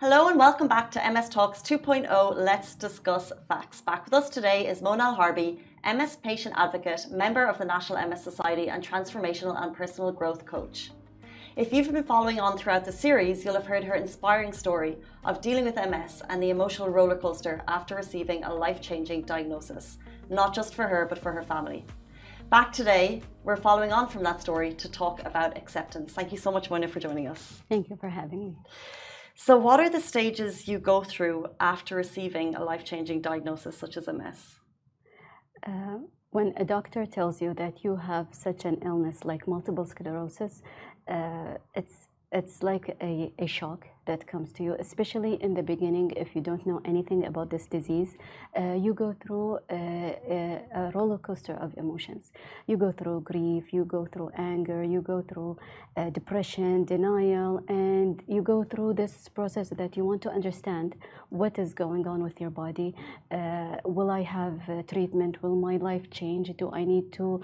Hello and welcome back to MS Talks 2.0 Let's Discuss Facts. Back with us today is Harbi, MS patient advocate, member of the National MS Society and Transformational and Personal Growth coach. If you've been following on throughout the series, you'll have heard her inspiring story of dealing with MS and the emotional roller coaster after receiving a life-changing diagnosis, not just for her but for her family. Back today, we're following on from that story to talk about acceptance. Thank you so much, Mona, for joining us. Thank you for having me. So what are the stages you go through after receiving a life-changing diagnosis such as MS? When a doctor tells you that you have such an illness like multiple sclerosis, it's like a shock that comes to you, especially in the beginning. If you don't know anything about this disease, you go through a roller coaster of emotions. You go through grief, you go through anger, you go through depression, denial, and you go through this process that you want to understand what is going on with your body. Will I have treatment? Will my life change? Do I need to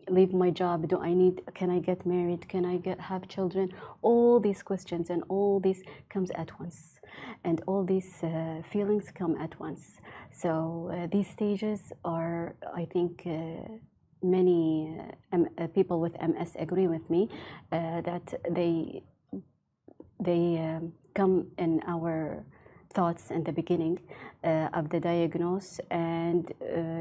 leave my job? Can I get married? Can I have children? All these questions and all this comes at once, and all these feelings come at once. So these stages are, I think, many people with MS agree with me that they come in our thoughts in the beginning of the diagnosis and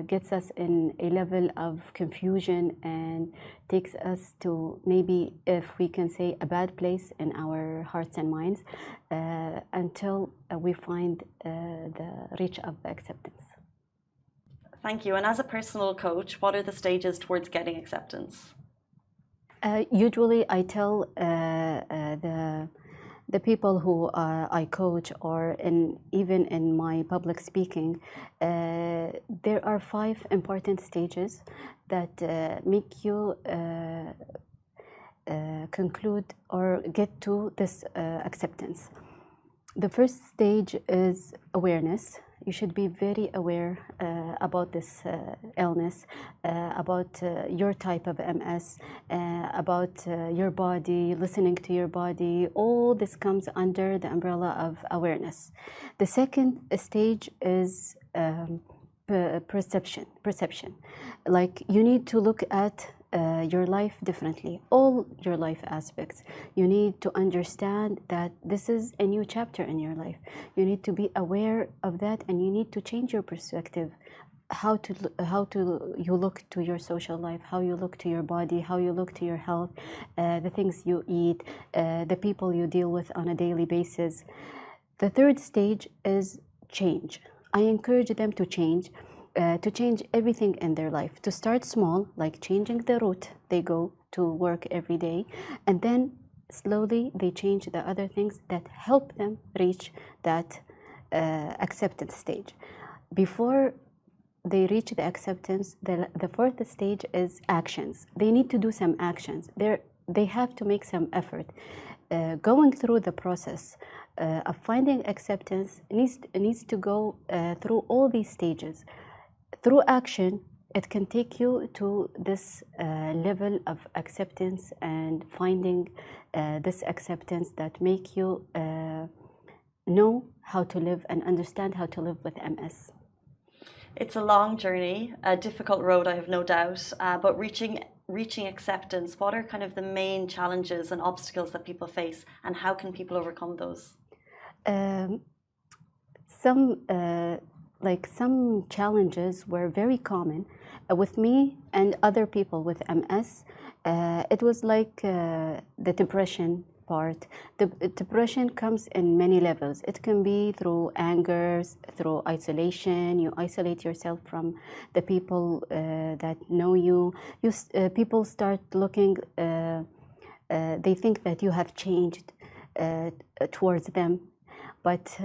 gets us in a level of confusion and takes us to maybe, if we can say, a bad place in our hearts and minds until we find the reach of acceptance. Thank you. And as a personal coach, what are the stages towards getting acceptance? Usually I tell the people who I coach, or even in my public speaking, there are 5 important stages that make you conclude or get to this acceptance. The first stage is awareness. You should be very aware about this illness, about your type of MS, about your body, listening to your body. All this comes under the umbrella of awareness. The second stage is perception. Like, you need to look at your life differently, all your life aspects. You need to understand that this is a new chapter in your life. You need to be aware of that, and you need to change your perspective. How you look to your social life, how you look to your body, how you look to your health, the things you eat, the people you deal with on a daily basis. The third stage is change. I encourage them to change everything in their life, to start small, like changing the route they go to work every day, and then slowly they change the other things that help them reach that acceptance stage. Before they reach the acceptance, the fourth stage is actions. They need to do some actions. They have to make some effort. Going through the process of finding acceptance needs to go through all these stages. Through action, it can take you to this level of acceptance and finding this acceptance that make you know how to live and understand how to live with MS. It's a long journey, a difficult road, I have no doubt, but reaching acceptance, what are kind of the main challenges and obstacles that people face, and how can people overcome those? Some challenges were very common with me and other people with MS. It was like the depression part. The depression comes in many levels. It can be through anger, through isolation. You isolate yourself from the people that know you. People start looking, they think that you have changed towards them. But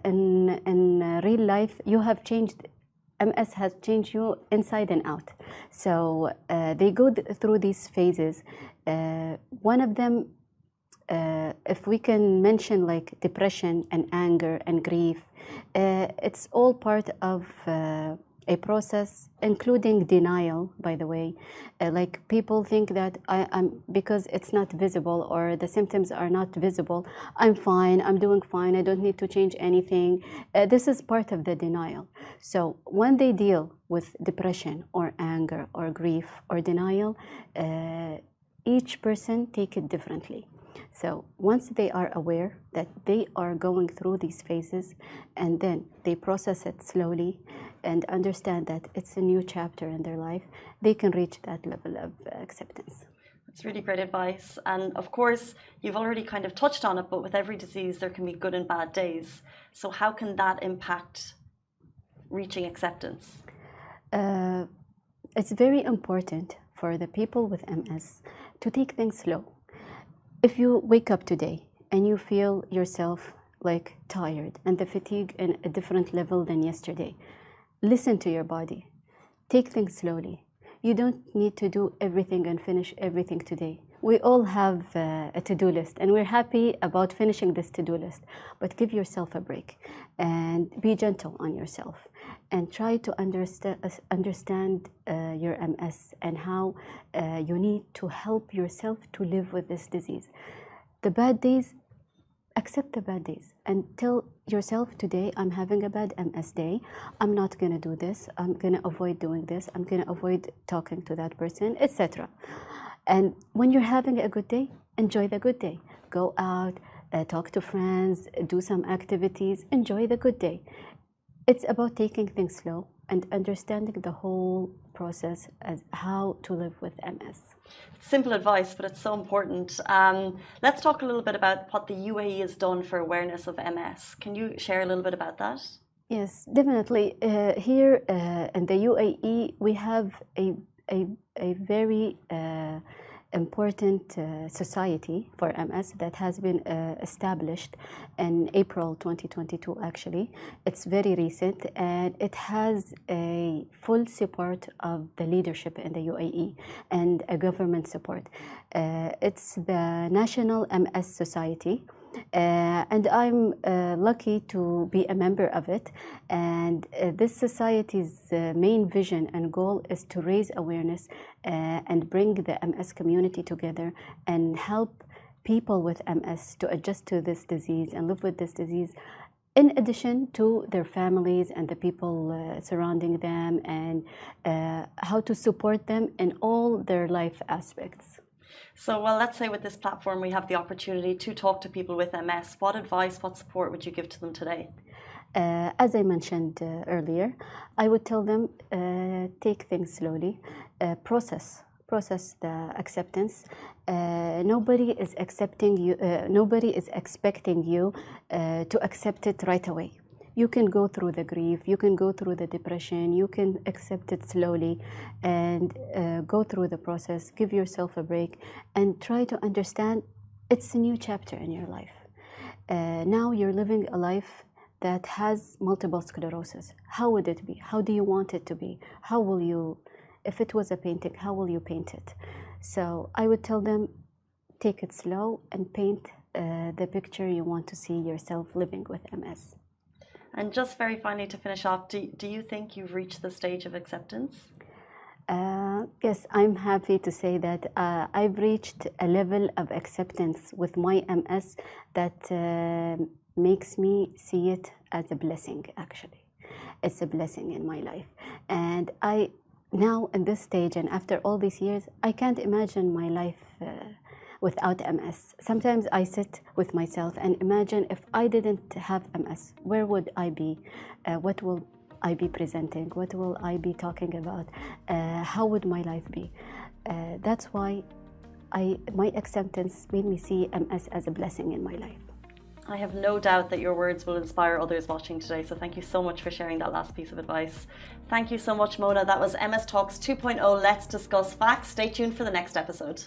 in real life, you have changed. MS has changed you inside and out. So they go through these phases. One of them, if we can mention, like depression and anger and grief, it's all part of a process, including denial, by the way. Like people think that I'm because it's not visible or the symptoms are not visible, I'm fine, I'm doing fine, I don't need to change anything. This is part of the denial. So when they deal with depression or anger or grief or denial, each person take it differently. So once they are aware that they are going through these phases, and then they process it slowly and understand that it's a new chapter in their life, they can reach that level of acceptance. That's really great advice. And of course, you've already kind of touched on it, but with every disease, there can be good and bad days. So how can that impact reaching acceptance? It's very important for the people with MS to take things slow. If you wake up today and you feel yourself like tired and the fatigue in a different level than yesterday, listen to your body. Take things slowly. You don't need to do everything and finish everything today. We all have a to-do list and we're happy about finishing this to-do list, but give yourself a break and be gentle on yourself and try to understand your MS and how you need to help yourself to live with this disease. The bad days, accept the bad days and tell yourself, today I'm having a bad MS day, I'm not going to do this, I'm going to avoid doing this, I'm going to avoid talking to that person, etc. And when you're having a good day, enjoy the good day. Go out, talk to friends, do some activities, enjoy the good day. It's about taking things slow and understanding the whole process as how to live with MS. Simple advice, but it's so important. Let's talk a little bit about what the UAE has done for awareness of MS. Can you share a little bit about that? Yes, definitely. Here in the UAE, we have a very important society for MS that has been established in April 2022 actually. It's very recent and it has a full support of the leadership in the UAE and a government support. It's the National MS Society. And I'm lucky to be a member of it. And this society's main vision and goal is to raise awareness and bring the MS community together and help people with MS to adjust to this disease and live with this disease, in addition to their families and the people surrounding them, and how to support them in all their life aspects. So, well, let's say with this platform, we have the opportunity to talk to people with MS. What advice, what support would you give to them today? As I mentioned earlier, I would tell them take things slowly, process the acceptance. Nobody is accepting you. Nobody is expecting you to accept it right away. You can go through the grief, you can go through the depression, you can accept it slowly and go through the process, give yourself a break and try to understand it's a new chapter in your life. Now you're living a life that has multiple sclerosis. How would it be? How do you want it to be? How will you, if it was a painting, how will you paint it? So I would tell them, take it slow and paint the picture you want to see yourself living with MS. And just very finally to finish off, do you think you've reached the stage of acceptance? Yes, I'm happy to say that I've reached a level of acceptance with my MS that makes me see it as a blessing, actually. It's a blessing in my life. And I now in this stage and after all these years, I can't imagine my life without MS. Sometimes I sit with myself and imagine if I didn't have MS, where would I be? What will I be presenting? What will I be talking about? How would my life be? That's why my acceptance made me see MS as a blessing in my life. I have no doubt that your words will inspire others watching today, so thank you so much for sharing that last piece of advice. Thank you so much, Mona. That was MS Talks 2.0. Let's discuss facts. Stay tuned for the next episode.